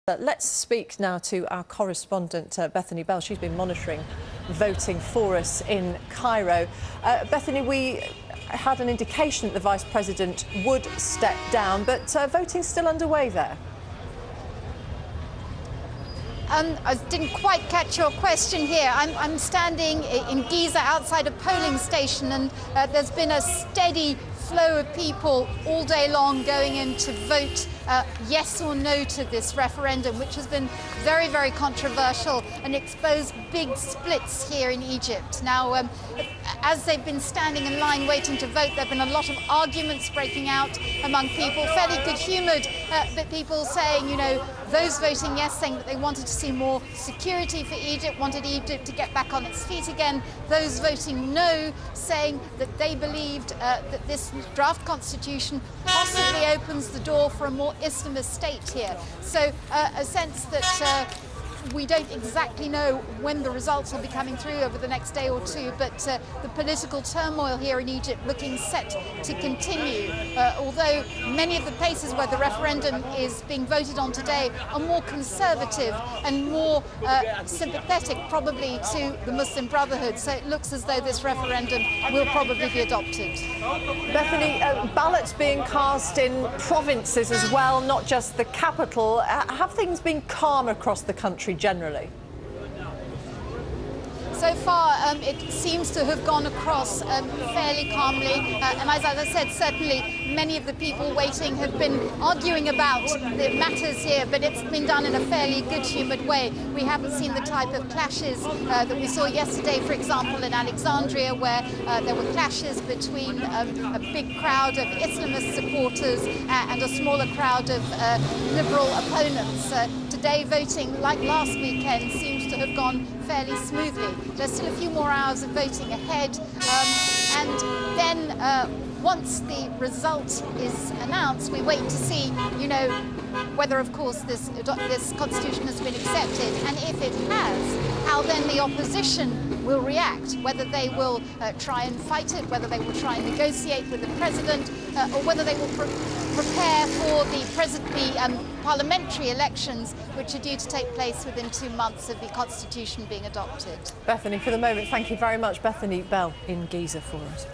Let's speak now to our correspondent, Bethany Bell. She's been monitoring voting for us in Cairo. Bethany, we had an indication that the Vice President would step down, but voting's still underway there. I didn't quite catch your question here. I'm standing in Giza outside a polling station, and there's been a steady flow of people all day long going in to vote yes or no to this referendum, which has been very, very controversial and exposed big splits here in Egypt. Now, as they've been standing in line waiting to vote, there have been a lot of arguments breaking out among people, fairly good-humoured, but people saying, you know, those voting yes, saying that they wanted to see more security for Egypt, wanted Egypt to get back on its feet again. Those voting no, saying that they believed that this draft constitution possibly opens the door for a more Islamist state here. So a sense that we don't exactly know when the results will be coming through over the next day or two, but the political turmoil here in Egypt looking set to continue. Although many of the places where the referendum is being voted on today are more conservative and more sympathetic probably to the Muslim Brotherhood, so it looks as though this referendum will probably be adopted. Bethany, ballots being cast in provinces as well, not just the capital. Have things been calm across the country generally? So far, it seems to have gone across fairly calmly. And as I said, certainly many of the people waiting have been arguing about the matters here, but it's been done in a fairly good-humoured way. We haven't seen the type of clashes that we saw yesterday, for example, in Alexandria, where there were clashes between a big crowd of Islamist supporters and a smaller crowd of liberal opponents. Today, voting, like last weekend, seems to have gone fairly smoothly. There's still a few more hours of voting ahead, and then once the result is announced, we wait to see, you know, whether, of course, this constitution has been accepted, and if it has, how then the opposition will react, whether they will try and fight it, whether they will try and negotiate with the president, or whether they will prepare for the parliamentary elections, which are due to take place within 2 months of the constitution being adopted. Bethany, for the moment, thank you very much. Bethany Bell in Giza for us.